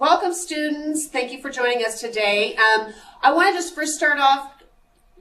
Welcome, students. Thank you for joining us today. I want to just first start off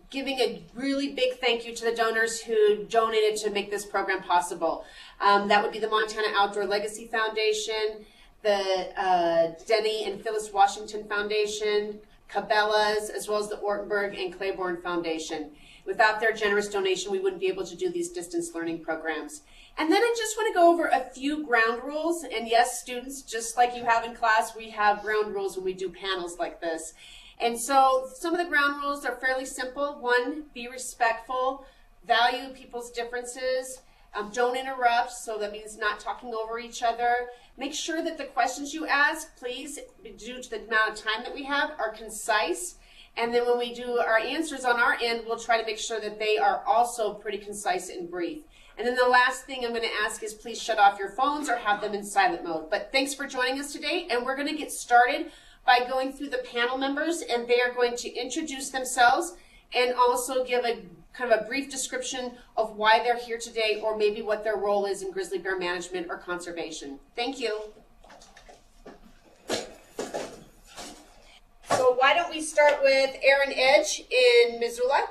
giving a really big thank you to the donors who donated to make this program possible. That would be the Montana Outdoor Legacy Foundation, the Denny and Phyllis Washington Foundation, Cabela's, as well as the Ortenberg and Claiborne Foundation. Without their generous donation, we wouldn't be able to do these distance learning programs. And then I just want to go over a few ground rules. And yes, students, just like you have in class, we have ground rules when we do panels like this. And so some of the ground rules are fairly simple. One, be respectful, value people's differences, don't interrupt, so that means not talking over each other. Make sure that the questions you ask, please, due to the amount of time that we have, are concise. And then when we do our answers on our end, we'll try to make sure that they are also pretty concise and brief. And then the last thing I'm going to ask is please shut off your phones or have them in silent mode. But thanks for joining us today, and we're going to get started by going through the panel members, and they are going to introduce themselves and also give a kind of a brief description of why they're here today, or maybe what their role is in grizzly bear management or conservation. Thank you. So why don't we start with Erin Edge in Missoula?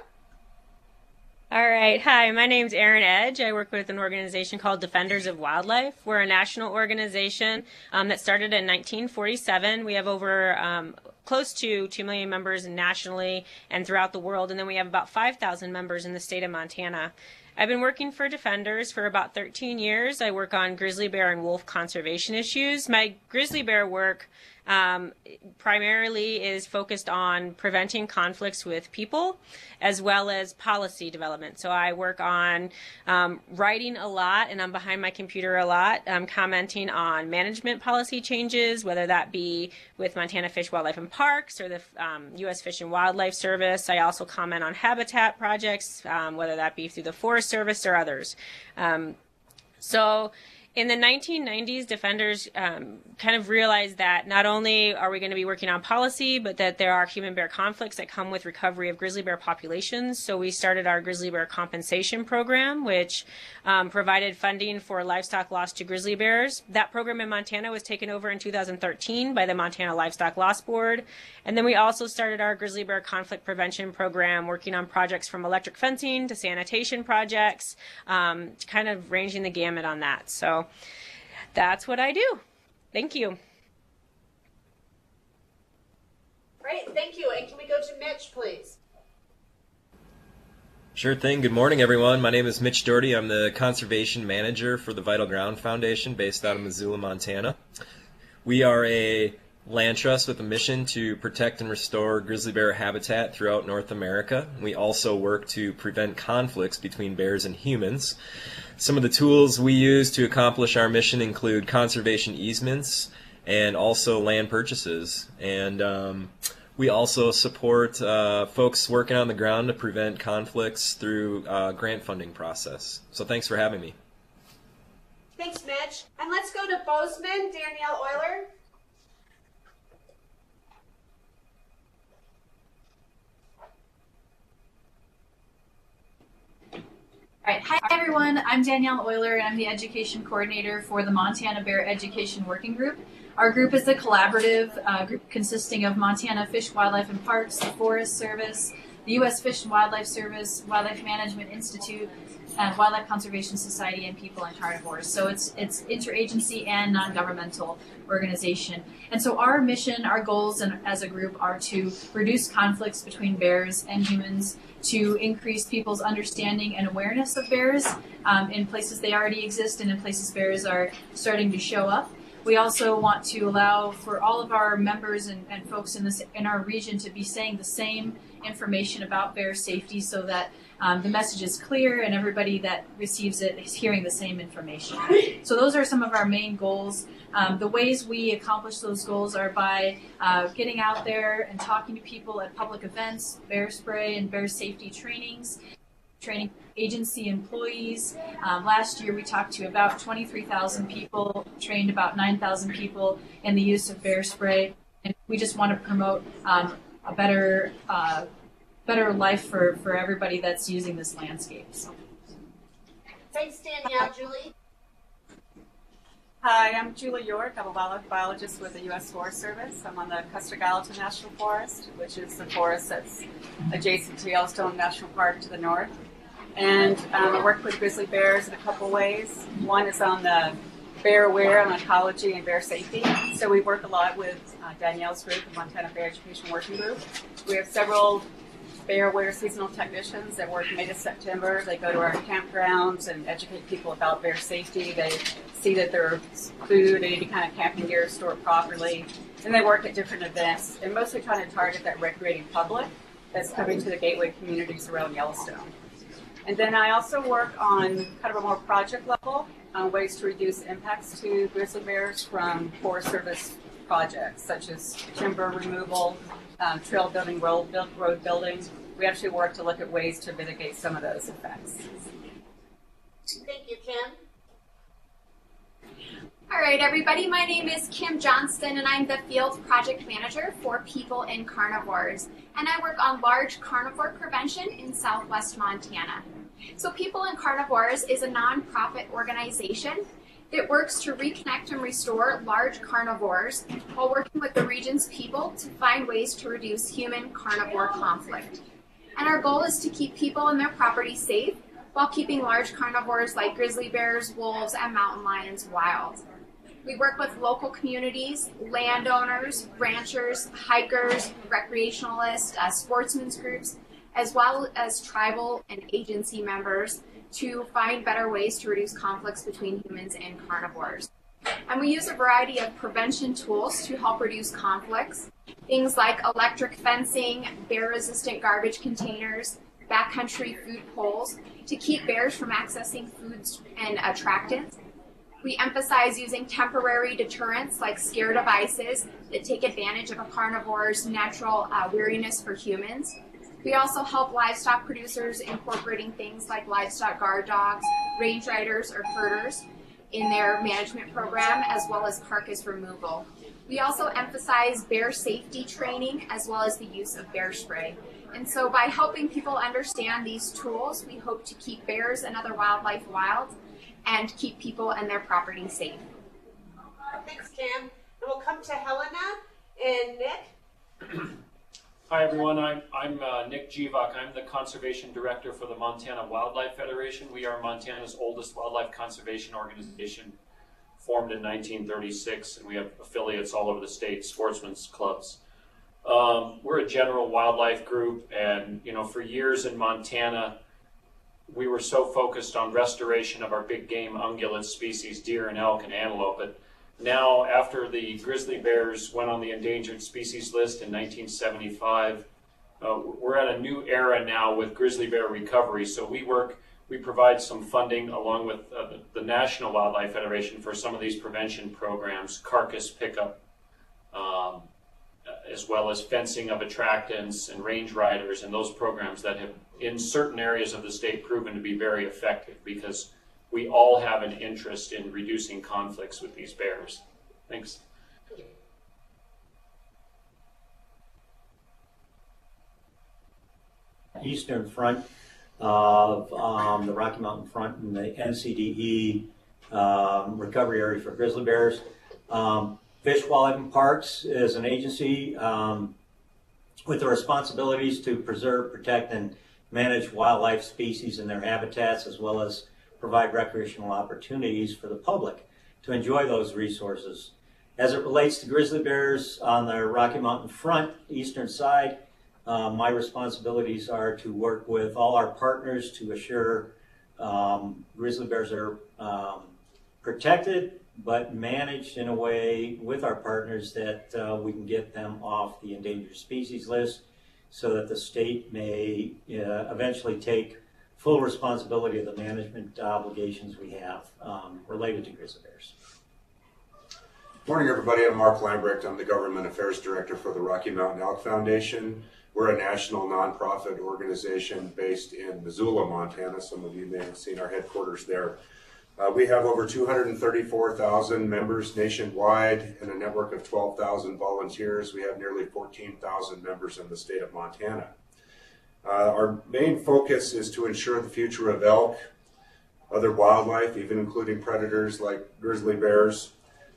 All right. Hi, my name's Erin Edge. I work with an organization called Defenders of Wildlife. We're a national organization that started in 1947. We have over close to 2 million members nationally and throughout the world, and then we have about 5,000 members in the state of Montana. I've been working for Defenders for about 13 years. I work on grizzly bear and wolf conservation issues. My grizzly bear work primarily is focused on preventing conflicts with people as well as policy development. So I work on writing a lot, and I'm behind my computer a lot, commenting on management policy changes, whether that be with Montana Fish, Wildlife, and Parks or the U.S. Fish and Wildlife Service. I also comment on habitat projects, whether that be through the Forest Service or others. In the 1990s, Defenders kind of realized that not only are we going to be working on policy, but that there are human-bear conflicts that come with recovery of grizzly bear populations. So we started our grizzly bear compensation program, which provided funding for livestock loss to grizzly bears. That program in Montana was taken over in 2013 by the Montana Livestock Loss Board. And then we also started our grizzly bear conflict prevention program, working on projects from electric fencing to sanitation projects, kind of ranging the gamut on that. So that's what I do. Thank you. Great, thank you. And can we go to Mitch, please? Sure thing. Good morning, everyone. My name is Mitch Doherty. I'm the Conservation Manager for the Vital Ground Foundation based out of Missoula, Montana. We are a land trust with a mission to protect and restore grizzly bear habitat throughout North America. We also work to prevent conflicts between bears and humans. Some of the tools we use to accomplish our mission include conservation easements and also land purchases. And we also support folks working on the ground to prevent conflicts through grant funding process. So thanks for having me. Thanks, Mitch. And let's go to Bozeman, Danielle Euler. All right. Hi, everyone. I'm Danielle Euler, and I'm the Education Coordinator for the Montana Bear Education Working Group. Our group is a collaborative group consisting of Montana Fish, Wildlife, and Parks, the Forest Service, the U.S. Fish and Wildlife Service, Wildlife Management Institute, and Wildlife Conservation Society, and People and Carnivores. So it's interagency and non-governmental organization. And so our mission, our goals as a group are to reduce conflicts between bears and humans, to increase people's understanding and awareness of bears in places they already exist and in places bears are starting to show up. We also want to allow for all of our members and folks in our region to be saying the same information about bear safety so that the message is clear and everybody that receives it is hearing the same information. So those are some of our main goals. The ways we accomplish those goals are by getting out there and talking to people at public events, bear spray and bear safety trainings, training agency employees. Last year we talked to about 23,000 people, trained about 9,000 people in the use of bear spray, and we just want to promote a better life for everybody that's using this landscape. So. Thanks, Danielle. Julie? Hi, I'm Julie York. I'm a wildlife biologist with the U.S. Forest Service. I'm on the Custer-Gallatin National Forest, which is the forest that's adjacent to Yellowstone National Park to the north. And I work with grizzly bears in a couple ways. One is on the bear aware on ecology and bear safety. So we work a lot with Danielle's group, the Montana Bear Education Working Group. We have several bear aware seasonal technicians that work May to September. They go to our campgrounds and educate people about bear safety. They see that their food, any kind of camping gear is stored properly. And they work at different events and mostly trying to target that recreating public that's coming to the gateway communities around Yellowstone. And then I also work on kind of a more project level on ways to reduce impacts to grizzly bears from Forest Service projects such as timber removal, trail building, road building. We actually work to look at ways to mitigate some of those effects. Thank you, Kim. All right, everybody, my name is Kim Johnston, and I'm the Field Project Manager for People in Carnivores, and I work on large carnivore prevention in southwest Montana. So People in Carnivores is a nonprofit organization that works to reconnect and restore large carnivores while working with the region's people to find ways to reduce human-carnivore conflict. And our goal is to keep people and their property safe while keeping large carnivores like grizzly bears, wolves, and mountain lions wild. We work with local communities, landowners, ranchers, hikers, recreationalists, sportsmen's groups, as well as tribal and agency members to find better ways to reduce conflicts between humans and carnivores. And we use a variety of prevention tools to help reduce conflicts, things like electric fencing, bear-resistant garbage containers, backcountry food poles, to keep bears from accessing foods and attractants. We emphasize using temporary deterrents like scare devices that take advantage of a carnivore's natural weariness for humans. We also help livestock producers incorporating things like livestock guard dogs, range riders, or herders in their management program, as well as carcass removal. We also emphasize bear safety training as well as the use of bear spray. And so by helping people understand these tools, we hope to keep bears and other wildlife wild and keep people and their property safe. Thanks, Kim. And we'll come to Helena and Nick. Hi everyone, I'm Nick Jivak. I'm the Conservation Director for the Montana Wildlife Federation. We are Montana's oldest wildlife conservation organization, formed in 1936, and we have affiliates all over the state, sportsmen's clubs. We're a general wildlife group, and for years in Montana, we were so focused on restoration of our big game ungulate species, deer and elk and antelope, but now, after the grizzly bears went on the endangered species list in 1975, we're at a new era now with grizzly bear recovery. So we provide some funding along with the National Wildlife Federation for some of these prevention programs, carcass pickup, as well as fencing of attractants and range riders, and those programs that have, in certain areas of the state, proven to be very effective because we all have an interest in reducing conflicts with these bears. Thanks. Eastern front of the Rocky Mountain front and the NCDE recovery area for grizzly bears. Fish, Wildlife, and Parks is an agency with the responsibilities to preserve, protect, and manage wildlife species and their habitats, as well as provide recreational opportunities for the public to enjoy those resources. As it relates to grizzly bears on the Rocky Mountain front, eastern side, my responsibilities are to work with all our partners to assure grizzly bears are protected but managed in a way with our partners that we can get them off the endangered species list so that the state may eventually take full responsibility of the management obligations we have related to grizzly bears. Morning, everybody. I'm Mark Lambrecht. I'm the Government Affairs Director for the Rocky Mountain Elk Foundation. We're a national nonprofit organization based in Missoula, Montana. Some of you may have seen our headquarters there. We have over 234,000 members nationwide and a network of 12,000 volunteers. We have nearly 14,000 members in the state of Montana. Our main focus is to ensure the future of elk, other wildlife, even including predators like grizzly bears,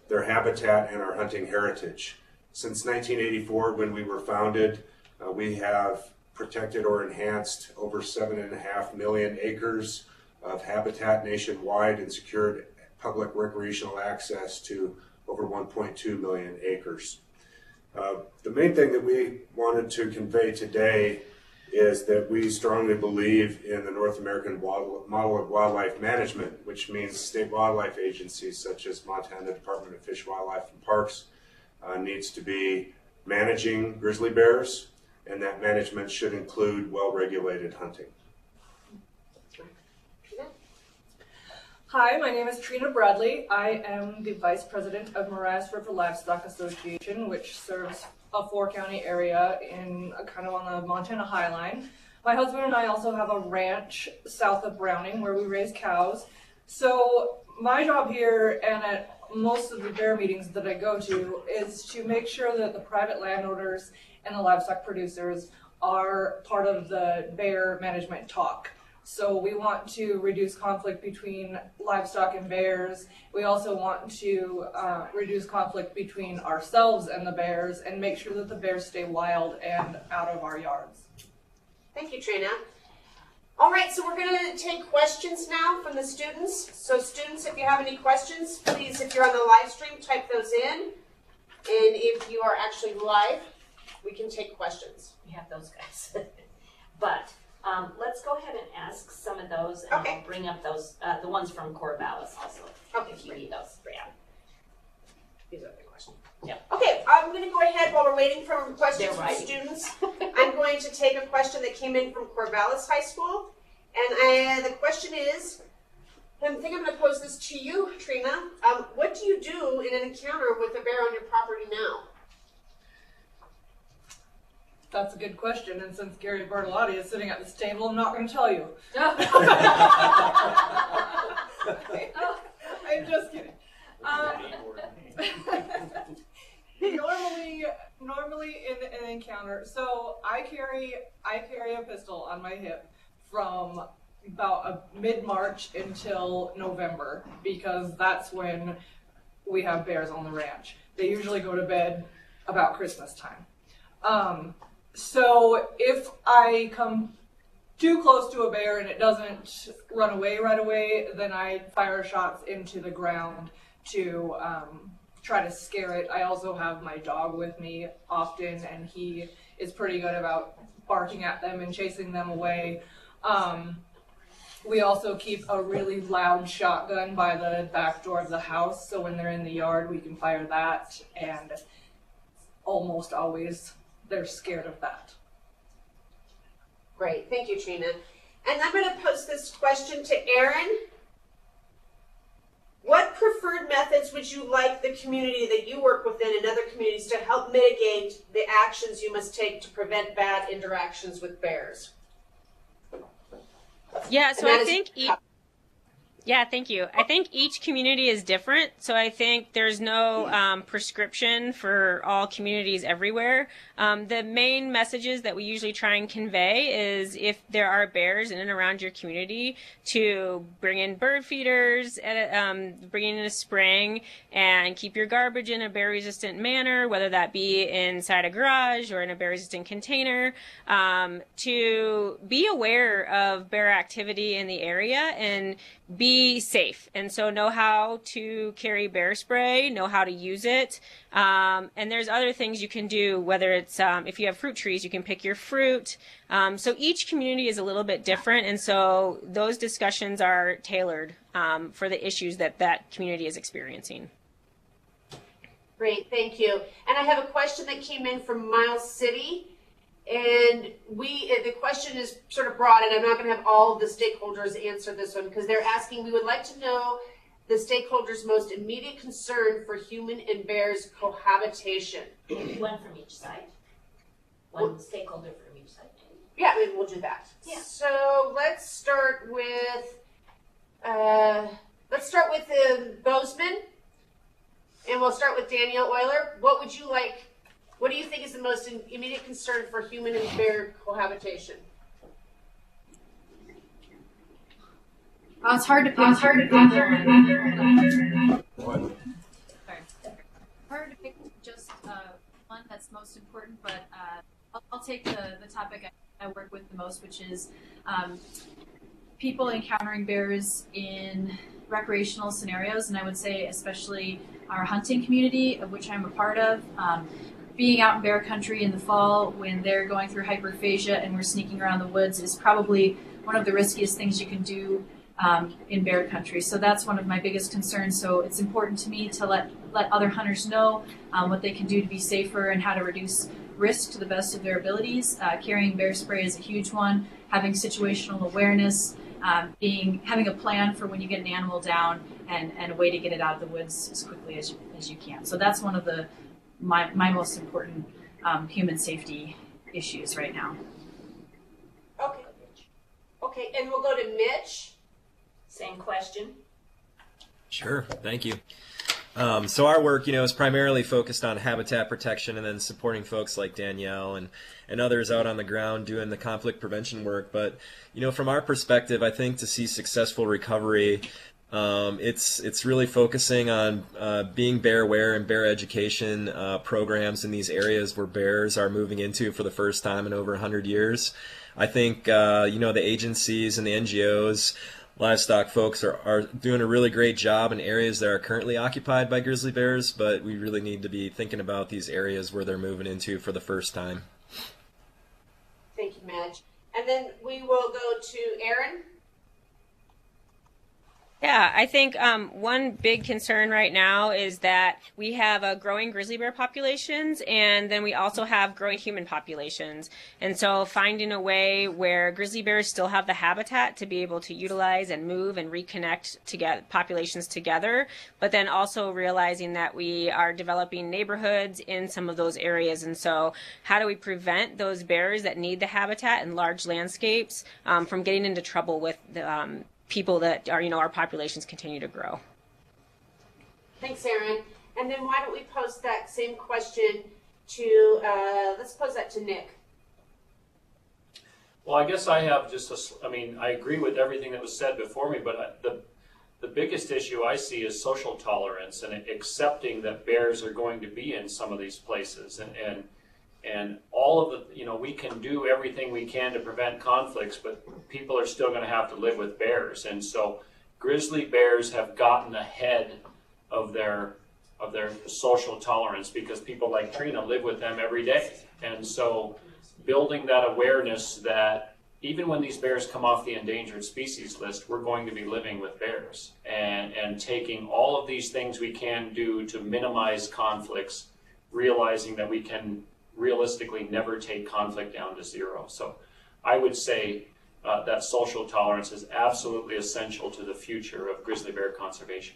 their habitat, and our hunting heritage. Since 1984, when we were founded, we have protected or enhanced over 7.5 million acres of habitat nationwide and secured public recreational access to over 1.2 million acres. The main thing that we wanted to convey today is that we strongly believe in the North American model of wildlife management, which means state wildlife agencies such as Montana Department of Fish, Wildlife, and Parks needs to be managing grizzly bears, and that management should include well-regulated hunting. Hi, my name is Trina Bradley. I am the Vice President of Morass River Livestock Association, which serves a 4-county area in kind of on the Montana Highline. My husband and I also have a ranch south of Browning where we raise cows. So my job here and at most of the bear meetings that I go to is to make sure that the private landowners and the livestock producers are part of the bear management talk. So we want to reduce conflict between livestock and bears. We also want to reduce conflict between ourselves and the bears and make sure that the bears stay wild and out of our yards. Thank you, Trina. All right, so we're going to take questions now from the students. So students, if you have any questions, please, if you're on the live stream, type those in. And if you are actually live, we can take questions. We have those guys. But let's go ahead and ask some of those, and Okay. I'll bring up those, the ones from Corvallis also, if you need those. Yeah. These are the questions. Yeah. Okay, I'm going to go ahead while we're waiting for questions They're from right. students. I'm going to take a question that came in from Corvallis High School. And the question is, I think I'm going to pose this to you, Trina. What do you do in an encounter with a bear on your property now? That's a good question, and since Gary Bertolotti is sitting at this table, I'm not going to tell you. I'm just kidding. Normally in an encounter, so I carry a pistol on my hip from about mid-March until November, because that's when we have bears on the ranch. They usually go to bed about Christmas time. So if I come too close to a bear and it doesn't run away right away, then I fire shots into the ground to try to scare it. I also have my dog with me often, and he is pretty good about barking at them and chasing them away. We also keep a really loud shotgun by the back door of the house, so when they're in the yard, we can fire that, and almost always they're scared of that. Great, thank you, Trina. And I'm going to pose this question to Erin. What preferred methods would you like the community that you work within and other communities to help mitigate the actions you must take to prevent bad interactions with bears? Yeah, so I think yeah, thank you. I think each community is different, so I think there's no prescription for all communities everywhere. The main messages that we usually try and convey is if there are bears in and around your community, to bring in bird feeders, bring in a spring, and keep your garbage in a bear-resistant manner, whether that be inside a garage or in a bear-resistant container, to be aware of bear activity in the area and be safe. And so know how to carry bear spray, know how to use it. And there's other things you can do, whether it's if you have fruit trees, you can pick your fruit. So each community is a little bit different. And so those discussions are tailored for the issues that that community is experiencing. Great, thank you. And I have a question that came in from Miles City. And the question is sort of broad, and I'm not going to have all of the stakeholders answer this one, because they're asking, we would like to know the stakeholders' most immediate concern for human and bears cohabitation. One from each side. One stakeholder from each side. Yeah, maybe we'll do that. Yeah. So let's start with Bozeman, and we'll start with Danielle Euler. What do you think is the most immediate concern for human and bear cohabitation? It's hard to pick. Hard to pick just one that's most important, but I'll take the topic I work with the most, which is people encountering bears in recreational scenarios, and I would say especially our hunting community, of which I'm a part of. Being out in bear country in the fall when they're going through hyperphagia and we're sneaking around the woods is probably one of the riskiest things you can do in bear country. So that's one of my biggest concerns. So it's important to me to let other hunters know what they can do to be safer and how to reduce risk to the best of their abilities. Carrying bear spray is a huge one. Having situational awareness, having a plan for when you get an animal down and a way to get it out of the woods as quickly as you can. So that's one of my most important human safety issues right now. Okay, and we'll go to Mitch. Same question. Sure, thank you. So our work, is primarily focused on habitat protection and then supporting folks like Danielle and others out on the ground doing the conflict prevention work. But, from our perspective, I think to see successful recovery, it's really focusing on being bear aware and bear education programs in these areas where bears are moving into for the first time in over 100 years. I think, the agencies and the NGOs, livestock folks are doing a really great job in areas that are currently occupied by grizzly bears, but we really need to be thinking about these areas where they're moving into for the first time. Thank you, Madge. And then we will go to Aaron. Yeah, I think one big concern right now is that we have growing grizzly bear populations, and then we also have growing human populations. And so finding a way where grizzly bears still have the habitat to be able to utilize and move and reconnect populations together, but then also realizing that we are developing neighborhoods in some of those areas. And so how do we prevent those bears that need the habitat in large landscapes from getting into trouble with the people that are, our populations continue to grow. Thanks, Aaron. And then why don't we pose that same question to, let's pose that to Nick. Well, I guess I have I agree with everything that was said before me, but the biggest issue I see is social tolerance and accepting that bears are going to be in some of these places. And all of the, we can do everything we can to prevent conflicts, but people are still going to have to live with bears. And so grizzly bears have gotten ahead of their social tolerance because people like Trina live with them every day. And so building that awareness that even when these bears come off the endangered species list, we're going to be living with bears and taking all of these things we can do to minimize conflicts, realizing that we can realistically never take conflict down to zero. So I would say that social tolerance is absolutely essential to the future of grizzly bear conservation.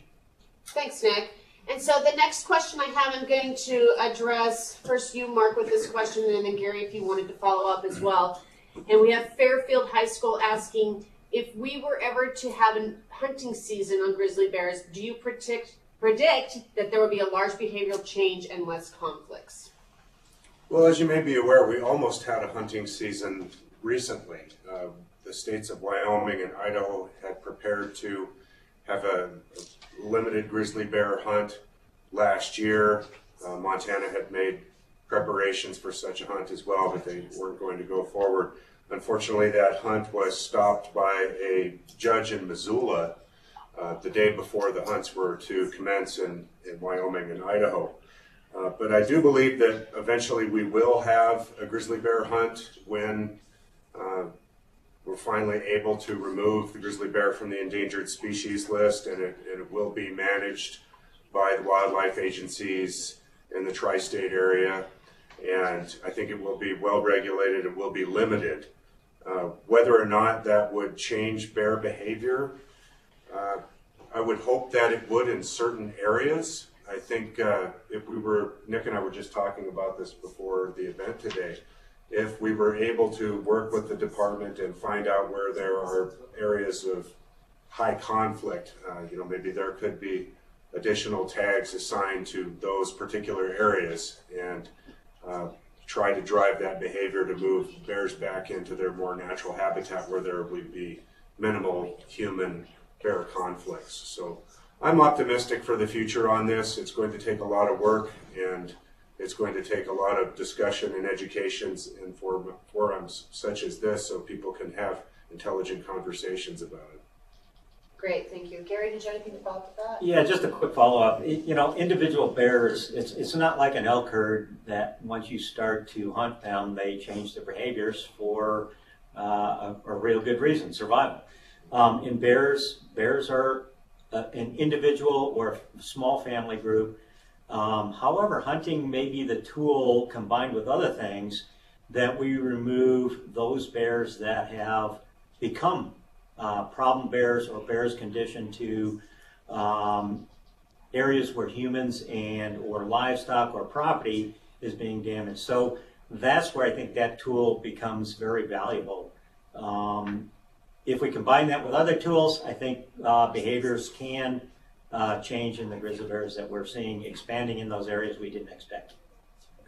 Thanks, Nick. And so the next question I have, I'm going to address first you, Mark, with this question, and then Gary, if you wanted to follow up as well. And we have Fairfield High School asking, if we were ever to have a hunting season on grizzly bears, do you predict that there would be a large behavioral change and less conflicts? Well, as you may be aware, we almost had a hunting season recently. The states of Wyoming and Idaho had prepared to have a limited grizzly bear hunt last year. Montana had made preparations for such a hunt as well, but they weren't going to go forward. Unfortunately, that hunt was stopped by a judge in Missoula the day before the hunts were to commence in Wyoming and Idaho. But I do believe that eventually we will have a grizzly bear hunt when we're finally able to remove the grizzly bear from the endangered species list, and it will be managed by the wildlife agencies in the tri-state area, and I think it will be well regulated and will be limited. Whether or not that would change bear behavior, I would hope that it would in certain areas. I think if we were, Nick and I were just talking about this before the event today, if we were able to work with the department and find out where there are areas of high conflict, maybe there could be additional tags assigned to those particular areas and try to drive that behavior to move bears back into their more natural habitat where there would be minimal human bear conflicts. So I'm optimistic for the future on this. It's going to take a lot of work, and it's going to take a lot of discussion and educations and forums such as this so people can have intelligent conversations about it. Great, thank you. Gary, did you have anything to follow up with that? Yeah, just a quick follow-up. Individual bears, it's not like an elk herd that once you start to hunt them, they change their behaviors for a real good reason, survival. In bears are an individual or a small family group. However, hunting may be the tool combined with other things that we remove those bears that have become problem bears or bears conditioned to areas where humans and or livestock or property is being damaged. So that's where I think that tool becomes very valuable. If we combine that with other tools, I think behaviors can change in the grizzly bears that we're seeing expanding in those areas we didn't expect.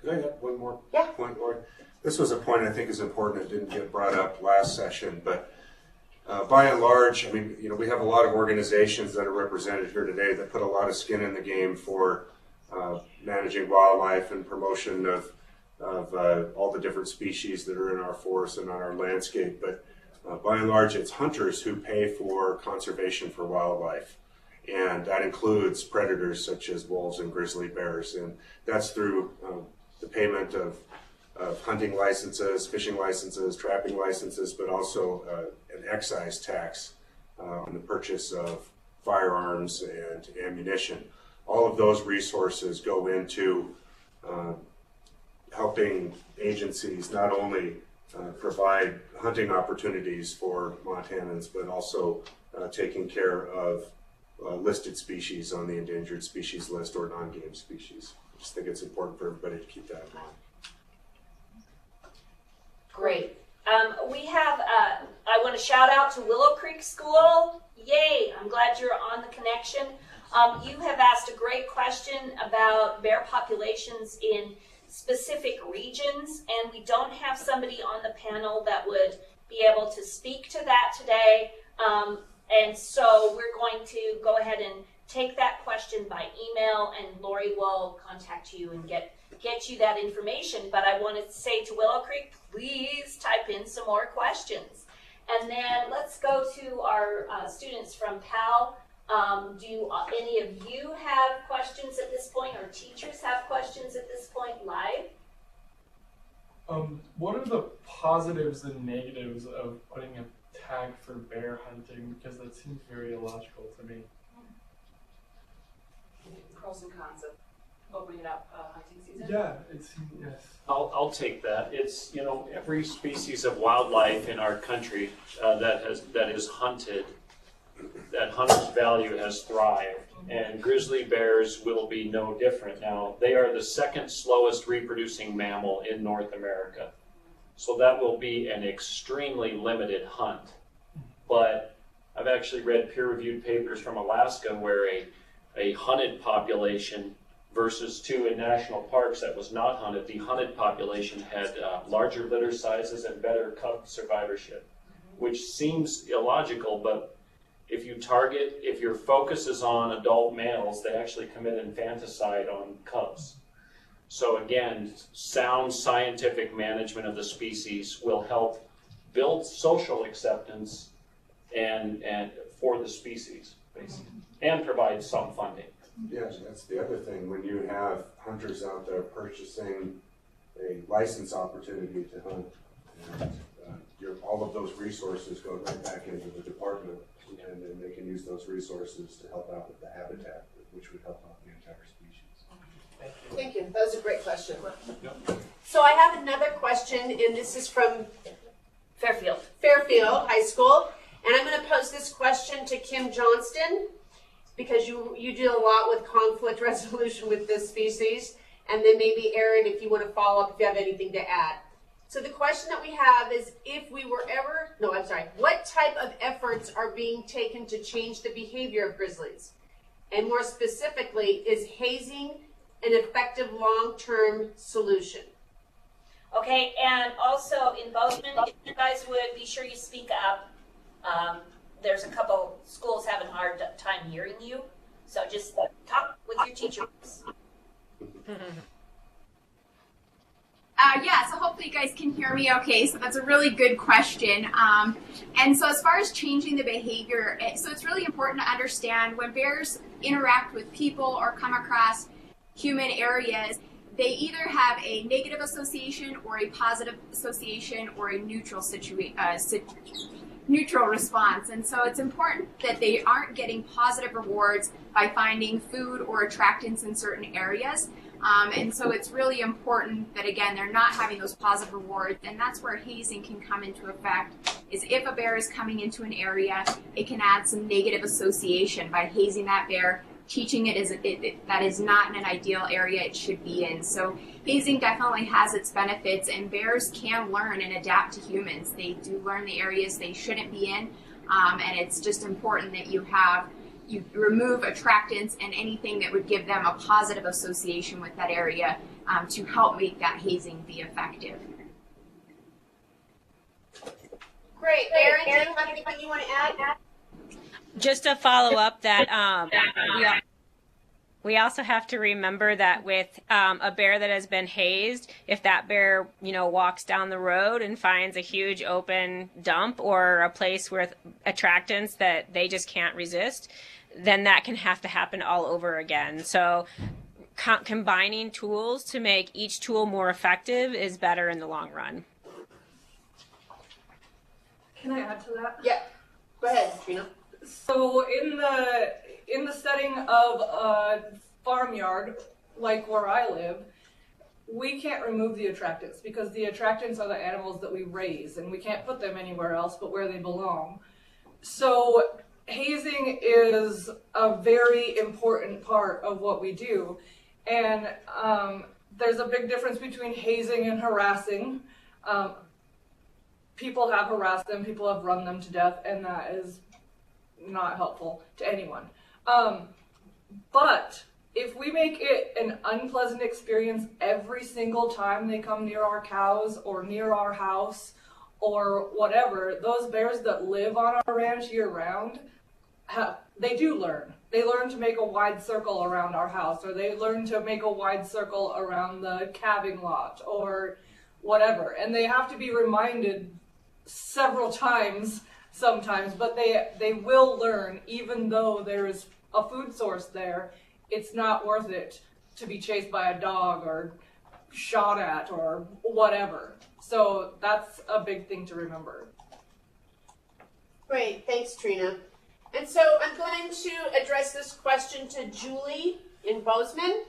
Could I have one more Yeah. point, Lori? This was a point I think is important. It didn't get brought up last session, but by and large, I mean, we have a lot of organizations that are represented here today that put a lot of skin in the game for managing wildlife and promotion of all the different species that are in our forests and on our landscape. But by and large, it's hunters who pay for conservation for wildlife. And that includes predators such as wolves and grizzly bears. And that's through the payment of hunting licenses, fishing licenses, trapping licenses, but also an excise tax on the purchase of firearms and ammunition. All of those resources go into helping agencies not only provide hunting opportunities for Montanans, but also taking care of listed species on the endangered species list or non-game species. I just think it's important for everybody to keep that in mind. Great. We have, I want to shout out to Willow Creek School. Yay, I'm glad you're on the connection. You have asked a great question about bear populations in specific regions, and we don't have somebody on the panel that would be able to speak to that today. And so we're going to go ahead and take that question by email, and Lori will contact you and get you that information. But I want to say to Willow Creek, please type in some more questions. And then let's go to our students from PAL. Do any of you have questions at this point, or teachers have questions at this point live? What are the positives and negatives of putting a tag for bear hunting? Because that seems very illogical to me. Pros and cons of opening up hunting season? Yeah, it seems, yes. I'll take that. It's, every species of wildlife in our country that is hunted, that hunter's value has thrived, and grizzly bears will be no different. Now, they are the second slowest reproducing mammal in North America, so that will be an extremely limited hunt. But I've actually read peer-reviewed papers from Alaska where a hunted population versus two in national parks that was not hunted, the hunted population had larger litter sizes and better cub survivorship, which seems illogical, but if your focus is on adult males, they actually commit infanticide on cubs. So again, sound scientific management of the species will help build social acceptance and for the species, basically, and provide some funding. Yes, that's the other thing. When you have hunters out there purchasing a license opportunity to hunt, and all of those resources go right back into the department, and then they can use those resources to help out with the habitat, which would help out the entire species. Thank you. That was a great question. So I have another question, and this is from Fairfield High School. And I'm going to pose this question to Kim Johnston, because you deal a lot with conflict resolution with this species. And then maybe Aaron, if you want to follow up, if you have anything to add. So the question that we have is, what type of efforts are being taken to change the behavior of grizzlies? And more specifically, is hazing an effective long-term solution? Okay, and also in Bozeman, if you guys would be sure you speak up. there's a couple schools having a hard time hearing you. So just talk with your teachers. Yeah, so hopefully you guys can hear me okay. So that's a really good question. And so as far as changing the behavior, so it's really important to understand when bears interact with people or come across human areas, they either have a negative association or a positive association or a neutral neutral response. And so it's important that they aren't getting positive rewards by finding food or attractants in certain areas. And so it's really important that, again, they're not having those positive rewards, and that's where hazing can come into effect, is if a bear is coming into an area, it can add some negative association by hazing that bear, teaching it that is not in an ideal area it should be in. So hazing definitely has its benefits, and bears can learn and adapt to humans. They do learn the areas they shouldn't be in, and it's just important that you remove attractants and anything that would give them a positive association with that area to help make that hazing be effective. Great. Aaron, do you have anything you want to add? Just to follow up that we also have to remember that with a bear that has been hazed, if that bear, walks down the road and finds a huge open dump or a place with attractants that they just can't resist, then that can have to happen all over again. So combining tools to make each tool more effective is better in the long run. Can I add to that? Yeah. Go ahead, Trina. So in the setting of a farmyard, like where I live, we can't remove the attractants because the attractants are the animals that we raise, and we can't put them anywhere else but where they belong. So hazing is a very important part of what we do, and there's a big difference between hazing and harassing. People have harassed them, people have run them to death, and that is not helpful to anyone. But if we make it an unpleasant experience every single time they come near our cows or near our house or whatever, those bears that live on our ranch year round, they do learn. They learn to make a wide circle around our house, or they learn to make a wide circle around the calving lot or whatever. And they have to be reminded several times sometimes, but they will learn. Even though there's a food source there, it's not worth it to be chased by a dog or shot at or whatever. So that's a big thing to remember. Great, thanks, Trina. And so I'm going to address this question to Julie in Bozeman.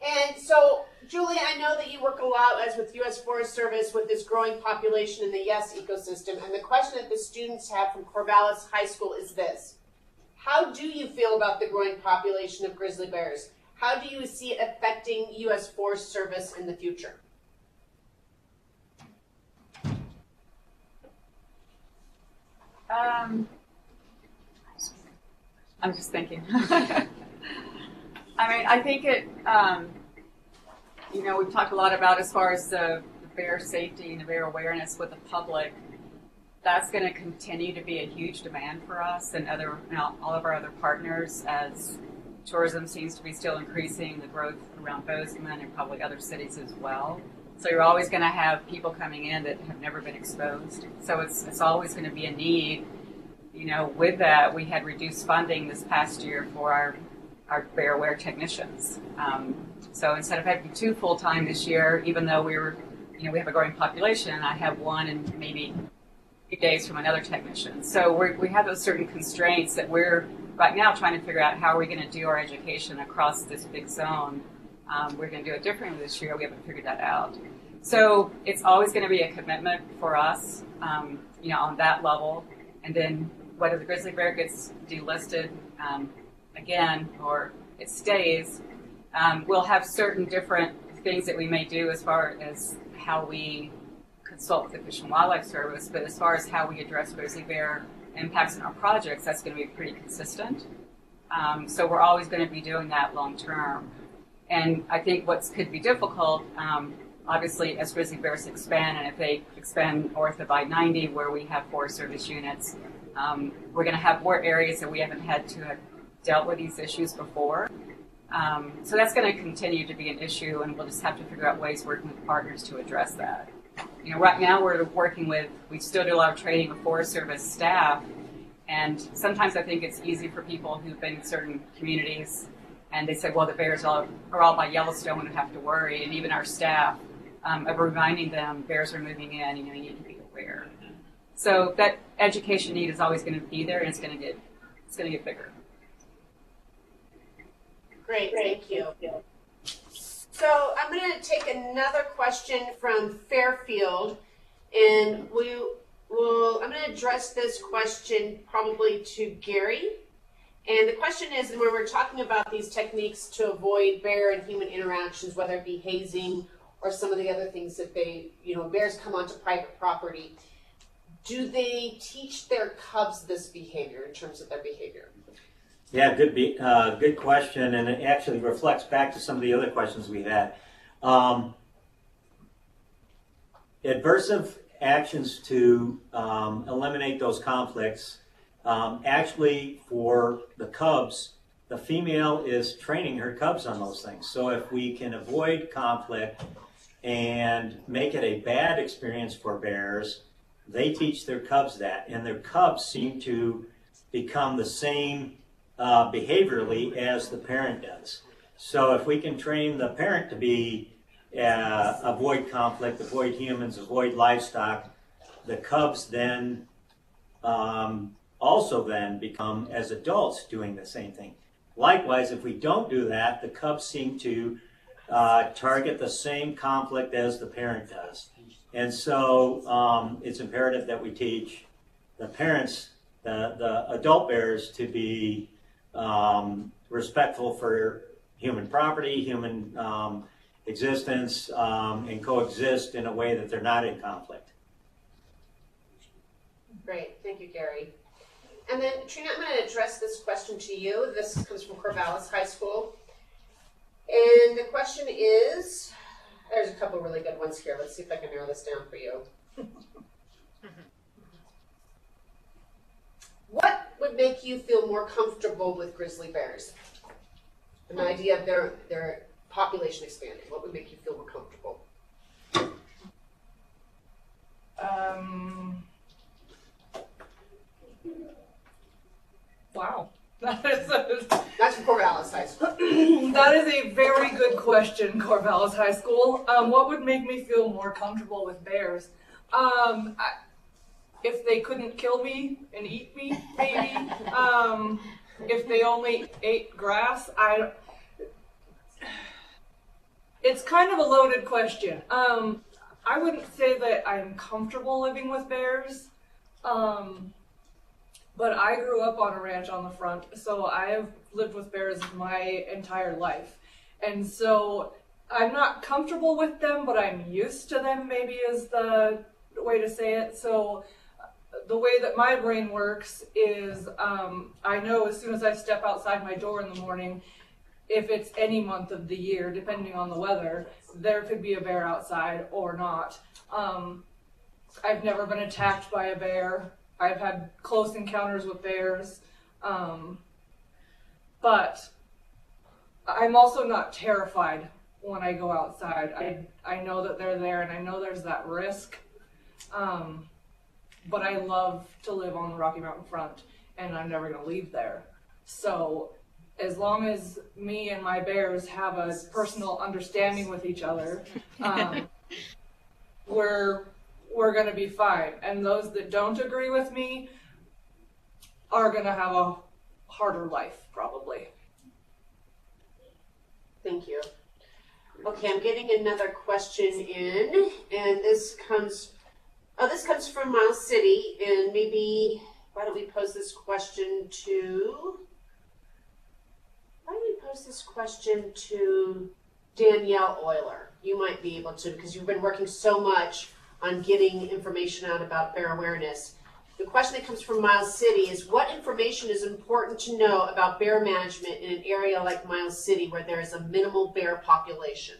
And so, Julie, I know that you work a lot, as with U.S. Forest Service, with this growing population in the Yes ecosystem. And the question that the students have from Corvallis High School is this: how do you feel about the growing population of grizzly bears? How do you see it affecting U.S. Forest Service in the future? I'm just thinking. I mean, I think it, we've talked a lot about as far as the bear safety and the bear awareness with the public. That's going to continue to be a huge demand for us and all of our other partners, as tourism seems to be still increasing, the growth around Bozeman and probably other cities as well. So you're always going to have people coming in that have never been exposed. So it's always going to be a need. With that, we had reduced funding this past year for our bear aware technicians. So instead of having 2 full-time this year, even though we have a growing population, I have 1 and maybe 8 days from another technician. So we have those certain constraints that we're right now trying to figure out how are we going to do our education across this big zone. We're going to do it differently this year. We haven't figured that out. So it's always going to be a commitment for us, on that level. And then whether the grizzly bear gets delisted again or it stays, we'll have certain different things that we may do as far as how we consult with the Fish and Wildlife Service, but as far as how we address grizzly bear impacts in our projects, that's going to be pretty consistent. So we're always going to be doing that long term. And I think what could be difficult, obviously, as grizzly bears expand, and if they expand north of I-90 where we have Forest Service units, We're going to have more areas that we haven't had to have dealt with these issues before. So that's going to continue to be an issue, and we'll just have to figure out ways working with partners to address that. Right now we still do a lot of training with Forest Service staff, and sometimes I think it's easy for people who've been in certain communities, and they say, well, the bears are all by Yellowstone and don't have to worry, and even our staff, of reminding them bears are moving in, you need to be aware. So that education need is always going to be there, and it's going to get bigger. Great, thank you. So I'm going to take another question from Fairfield, and I'm going to address this question probably to Gary. And the question is, when we're talking about these techniques to avoid bear and human interactions, whether it be hazing or some of the other things that bears come onto private property, do they teach their cubs this behavior in terms of their behavior? Yeah, good question, and it actually reflects back to some of the other questions we had. Adversive actions to eliminate those conflicts, actually for the cubs, the female is training her cubs on those things. So if we can avoid conflict and make it a bad experience for bears, they teach their cubs that, and their cubs seem to become the same behaviorally as the parent does. So if we can train the parent to be avoid conflict, avoid humans, avoid livestock, the cubs then also then become, as adults, doing the same thing. Likewise, if we don't do that, the cubs seem to target the same conflict as the parent does. And so it's imperative that we teach the parents, the adult bears, to be respectful for human property, human existence, and coexist in a way that they're not in conflict. Great, thank you, Gary. And then, Trina, I'm going to address this question to you. This comes from Corvallis High School. And the question is, there's a couple really good ones here. Let's see if I can narrow this down for you. What would make you feel more comfortable with grizzly bears? An idea of their population expanding. What would make you feel more comfortable? Wow. That's from Corvallis High School. That is a very good question, Corvallis High School. What would make me feel more comfortable with bears? If they couldn't kill me and eat me, maybe. If they only ate grass, it's kind of a loaded question. I wouldn't say that I'm comfortable living with bears. But I grew up on a ranch on the front, so I have lived with bears my entire life. And so I'm not comfortable with them, but I'm used to them, maybe is the way to say it. So the way that my brain works is I know as soon as I step outside my door in the morning, if it's any month of the year, depending on the weather, there could be a bear outside or not. I've never been attacked by a bear. I've had close encounters with bears, but I'm also not terrified when I go outside. I know that they're there, and I know there's that risk, but I love to live on the Rocky Mountain front, and I'm never going to leave there. So as long as me and my bears have a personal understanding with each other, we're going to be fine. And those that don't agree with me are going to have a harder life, probably. Thank you. Okay, I'm getting another question in, and this comes from Miles City, and maybe, why don't we pose this question to Danielle Euler? You might be able to, because you've been working so much on getting information out about bear awareness. The question that comes from Miles City is, what information is important to know about bear management in an area like Miles City where there is a minimal bear population?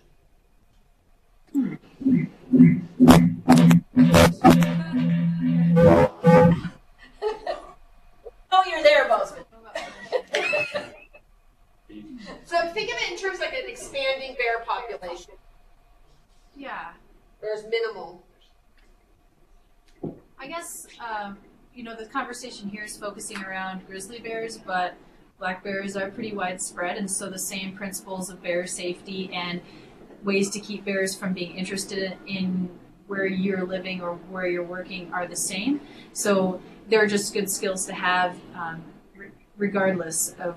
So think of it in terms of like an expanding bear population. Yeah. There's minimal. I guess, the conversation here is focusing around grizzly bears, but black bears are pretty widespread, and so the same principles of bear safety and ways to keep bears from being interested in where you're living or where you're working are the same. So they're just good skills to have regardless of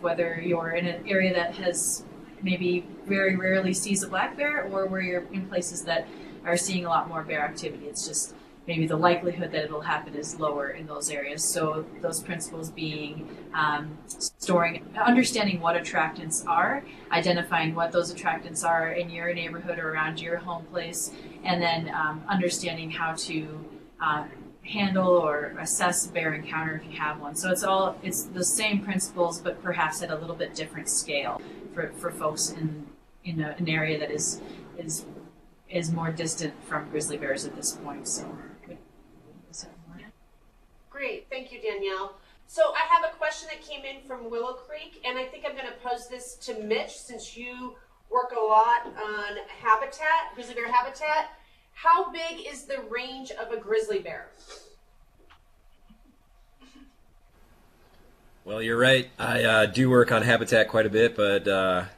whether you're in an area that has maybe very rarely sees a black bear or where you're in places that are seeing a lot more bear activity. It's just maybe the likelihood that it'll happen is lower in those areas. So those principles being understanding what attractants are, identifying what those attractants are in your neighborhood or around your home place, and then understanding how to handle or assess a bear encounter if you have one. So it's the same principles, but perhaps at a little bit different scale for folks in an area that is more distant from grizzly bears at this point. So. Great, thank you, Danielle. So I have a question that came in from Willow Creek, and I think I'm going to pose this to Mitch since you work a lot on habitat, grizzly bear habitat. How big is the range of a grizzly bear? Well, you're right. I do work on habitat quite a bit, but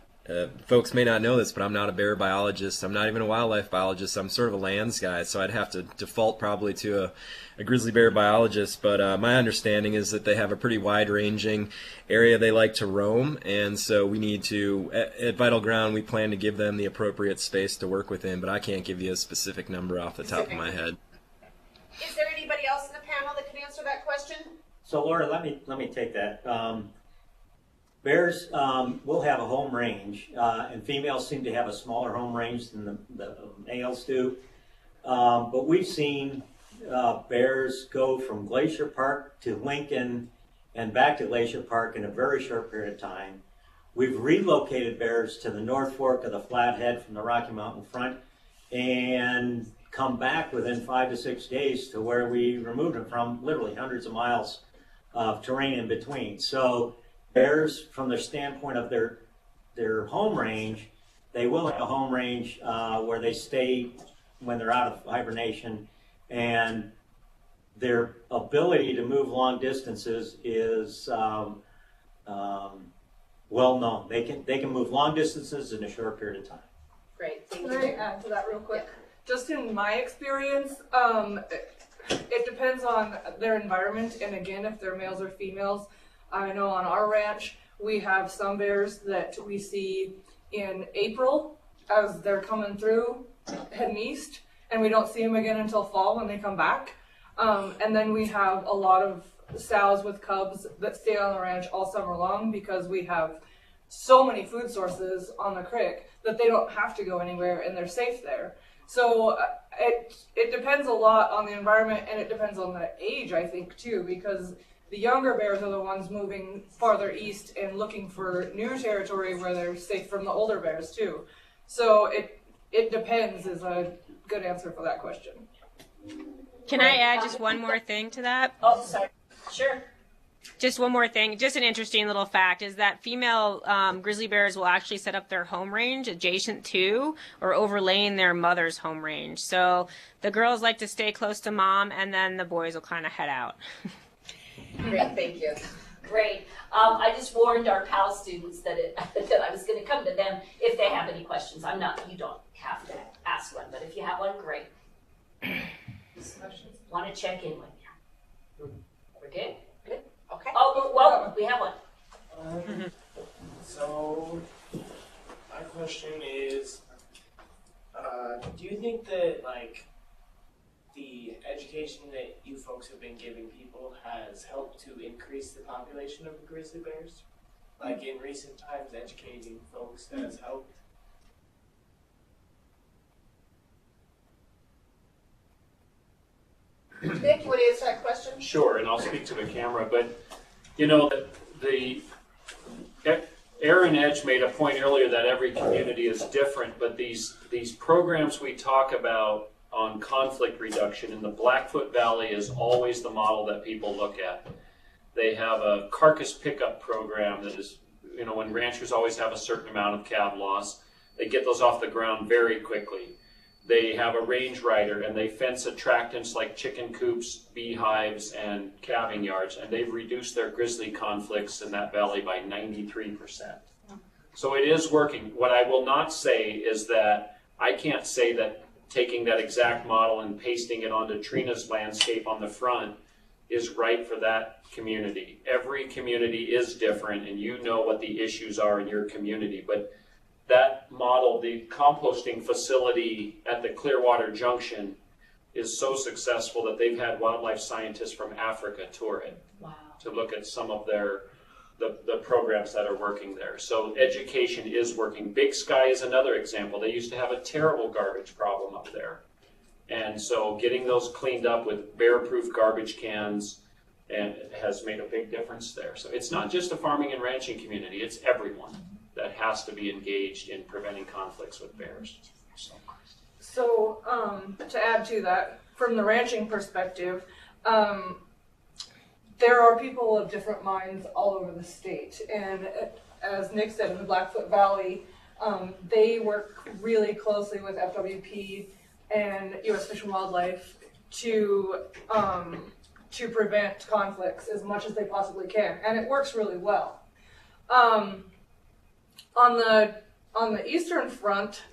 folks may not know this, but I'm not a bear biologist. I'm not even a wildlife biologist. I'm sort of a lands guy, so I'd have to default probably to a grizzly bear biologist. But my understanding is that they have a pretty wide-ranging area they like to roam, and so we need to, at Vital Ground, we plan to give them the appropriate space to work within, but I can't give you a specific number off the top of my head. Is there anybody else in the panel that could answer that question? So Laura, let me take that. Bears will have a home range, and females seem to have a smaller home range than the males do. But we've seen bears go from Glacier Park to Lincoln and back to Glacier Park in a very short period of time. We've relocated bears to the North Fork of the Flathead from the Rocky Mountain front and come back within 5 to 6 days to where we removed them from, literally hundreds of miles of terrain in between. So bears, from the standpoint of their home range, they will have a home range where they stay when they're out of hibernation, and their ability to move long distances is well known. They can move long distances in a short period of time. Great, thank Can you. I add to that real quick? Just in my experience, it depends on their environment, and again, if they're males or females. I know on our ranch, we have some bears that we see in April as they're coming through, heading east, and we don't see them again until fall when they come back. And then we have a lot of sows with cubs that stay on the ranch all summer long because we have so many food sources on the creek that they don't have to go anywhere and they're safe there. So it depends a lot on the environment, and it depends on the age, I think, too, because the younger bears are the ones moving farther east and looking for new territory where they're safe from the older bears too. So it depends is a good answer for that question. Can I add just one more thing to that? Oh, sorry. Sure. Just one more thing. Just an interesting little fact is that female grizzly bears will actually set up their home range adjacent to or overlaying their mother's home range. So the girls like to stay close to mom, and then the boys will kind of head out. Great, thank you. Great. I just warned our PAL students that I was going to come to them if they have any questions. You don't have to ask one, but if you have one, great. Want to check in with you. We're good? Good? Okay. Oh, well, we have one. So, my question is, do you think that, like, the education that you folks have been giving people has helped to increase the population of grizzly bears? Like, in recent times, educating folks has helped? Nick, you want to answer that question? Sure, and I'll speak to the camera, but you know, Aaron Edge made a point earlier that every community is different, but these programs we talk about on conflict reduction in the Blackfoot Valley is always the model that people look at. They have a carcass pickup program that is when ranchers always have a certain amount of calf loss, they get those off the ground very quickly. They have a range rider and they fence attractants like chicken coops, beehives, and calving yards, and they've reduced their grizzly conflicts in that valley by 93%. So it is working. What I will not say is that I can't say that taking that exact model and pasting it onto Trina's landscape on the front is right for that community. Every community is different, and you know what the issues are in your community, but that model, the composting facility at the Clearwater Junction, is so successful that they've had wildlife scientists from Africa tour it. Wow. To look at some of the programs that are working there. So education is working. Big Sky is another example. They used to have a terrible garbage problem up there. And so getting those cleaned up with bear-proof garbage cans and has made a big difference there. So it's not just a farming and ranching community, it's everyone that has to be engaged in preventing conflicts with bears. So, to add to that, from the ranching perspective, there are people of different minds all over the state. And as Nick said, in the Blackfoot Valley, they work really closely with FWP and U.S. Fish and Wildlife to prevent conflicts as much as they possibly can. And it works really well. On the eastern front,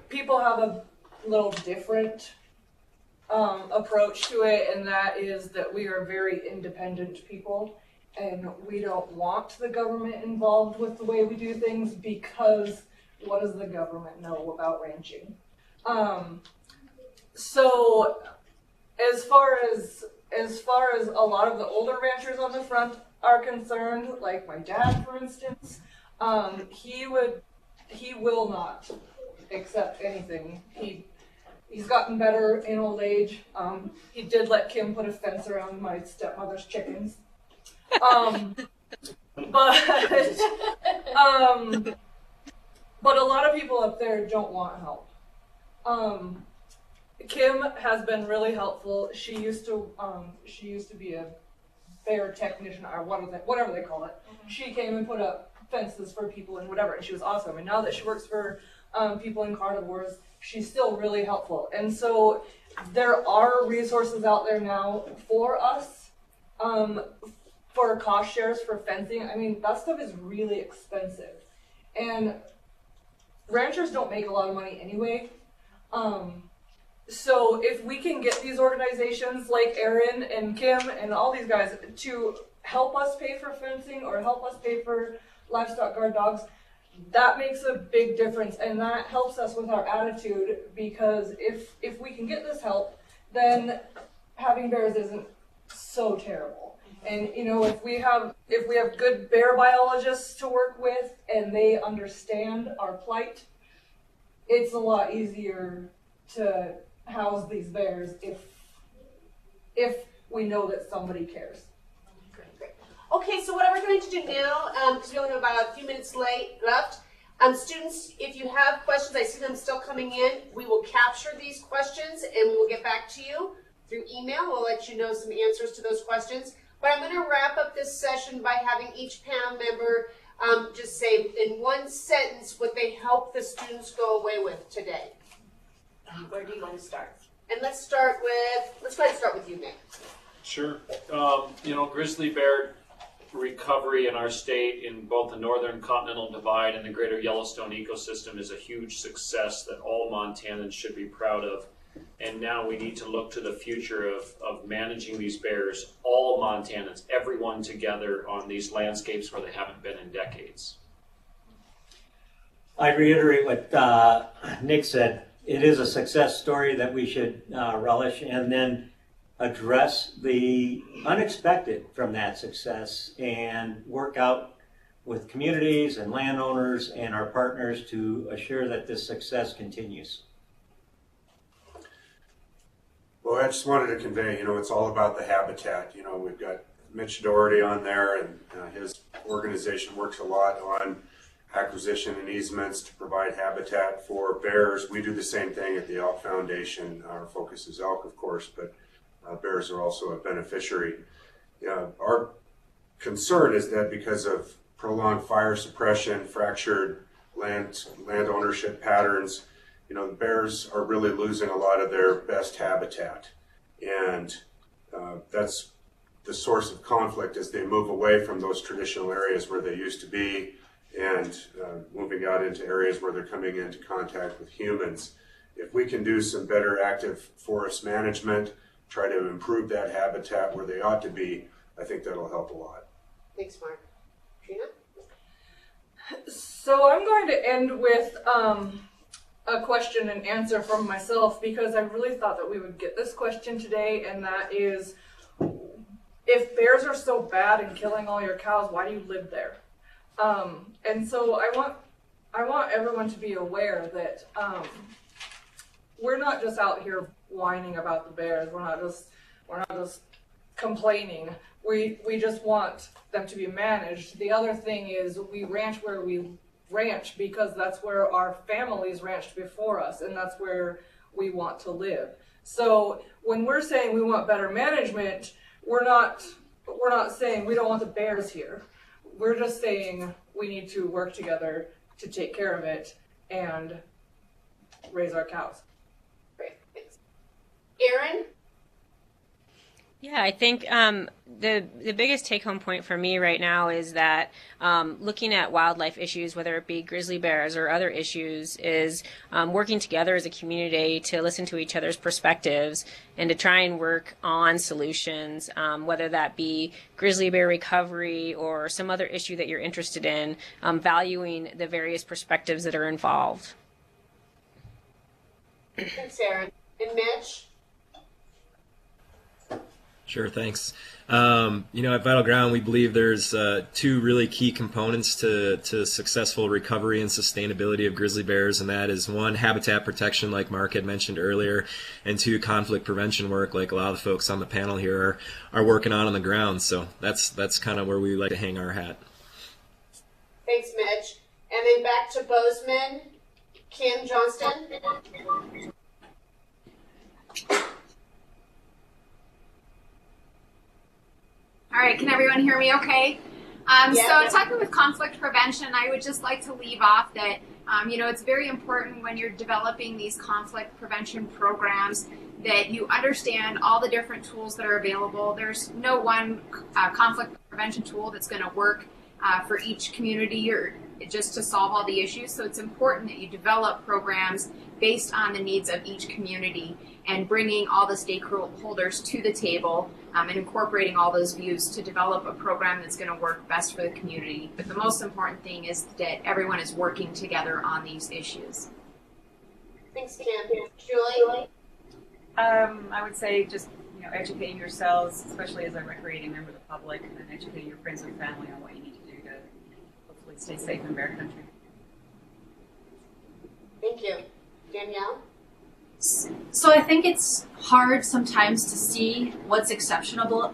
people have a little different approach to it, and that is that we are very independent people, and we don't want the government involved with the way we do things, because what does the government know about ranching? So as far as a lot of the older ranchers on the front are concerned, like my dad, for instance, he will not accept anything. He's gotten better in old age. He did let Kim put a fence around my stepmother's chickens. But a lot of people up there don't want help. Kim has been really helpful. She used to be a bear technician, or whatever they call it. She came and put up fences for people and whatever, and she was awesome. And now that she works for people in carnivores, she's still really helpful. And so there are resources out there now for us, for cost shares for fencing. I mean, that stuff is really expensive. And ranchers don't make a lot of money anyway. So if we can get these organizations like Aaron and Kim and all these guys to help us pay for fencing or help us pay for livestock guard dogs, that makes a big difference, and that helps us with our attitude, because if we can get this help, then having bears isn't so terrible. And if we have good bear biologists to work with and they understand our plight, it's a lot easier to house these bears if we know that somebody cares. Okay, so what we're going to do now, because we only have about a few minutes left, students, if you have questions, I see them still coming in, we will capture these questions and we will get back to you through email. We'll let you know some answers to those questions. But I'm going to wrap up this session by having each panel member just say in one sentence what they hope the students go away with today. Where do you want to start? And let's go ahead and start with you, Nick. Sure. Grizzly bear recovery in our state in both the northern continental divide and the greater Yellowstone ecosystem is a huge success that all Montanans should be proud of. And now we need to look to the future of managing these bears, all Montanans, everyone together on these landscapes where they haven't been in decades. I reiterate what Nick said. It is a success story that we should relish, and then address the unexpected from that success and work out with communities and landowners and our partners to assure that this success continues. Well, I just wanted to convey, it's all about the habitat. We've got Mitch Doherty on there, and his organization works a lot on acquisition and easements to provide habitat for bears. We do the same thing at the Elk Foundation. Our focus is elk, of course, but bears are also a beneficiary. Our concern is that because of prolonged fire suppression, fractured land ownership patterns, you know, the bears are really losing a lot of their best habitat. And that's the source of conflict as they move away from those traditional areas where they used to be and moving out into areas where they're coming into contact with humans. If we can do some better active forest management, try to improve that habitat where they ought to be, I think that'll help a lot. Thanks, Mark. Trina? So I'm going to end with a question and answer from myself, because I really thought that we would get this question today, and that is, if bears are so bad and killing all your cows, why do you live there? And so I want everyone to be aware that we're not just out here whining about the bears. We're not just complaining. We just want them to be managed. The other thing is, we ranch where we ranch because that's where our families ranched before us, and that's where we want to live. So when we're saying we want better management, we're not saying we don't want the bears here. We're just saying we need to work together to take care of it and raise our cows. Great, thanks. Erin? Yeah, I think the biggest take-home point for me right now is that looking at wildlife issues, whether it be grizzly bears or other issues, is working together as a community to listen to each other's perspectives and to try and work on solutions, whether that be grizzly bear recovery or some other issue that you're interested in, valuing the various perspectives that are involved. Thanks, Erin. And Mitch? Sure, thanks. You know, at Vital Ground, we believe there's two really key components to successful recovery and sustainability of grizzly bears, and that is one, habitat protection, like Mark had mentioned earlier, and two, conflict prevention work, like a lot of the folks on the panel here are working on the ground. So that's kind of where we like to hang our hat. Thanks, Mitch. And then back to Bozeman, Kim Johnston. All right, can everyone hear me okay? So talking with conflict prevention, I would just like to leave off that, you know, it's very important when you're developing these conflict prevention programs that you understand all the different tools that are available. There's no one conflict prevention tool that's going to work for each community or just to solve all the issues. So it's important that you develop programs based on the needs of each community and bringing all the stakeholders to the table and incorporating all those views to develop a program that's going to work best for the community. But the most important thing is that everyone is working together on these issues. Thanks, Kim. Julie? I would say just, you know, educating yourselves, especially as a recreating member of the public, and then educating your friends and family on what you need to do to hopefully stay safe in bear country. Thank you. Danielle? So I think it's hard sometimes to see what's exceptional about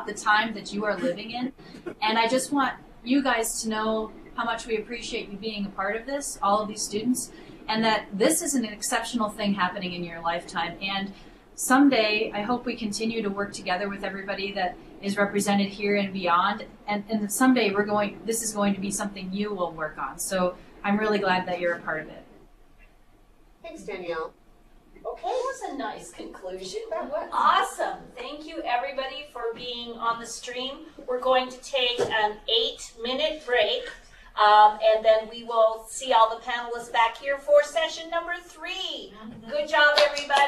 the time that you are living in. And I just want you guys to know how much we appreciate you being a part of this, all of these students, and that this is an exceptional thing happening in your lifetime. And someday, I hope we continue to work together with everybody that is represented here and beyond. And that someday this is going to be something you will work on. So I'm really glad that you're a part of it. Thanks, Danielle. Okay, that was a nice conclusion. Awesome. Thank you, everybody, for being on the stream. We're going to take an 8-minute break, and then we will see all the panelists back here for session number 3. Good job, everybody.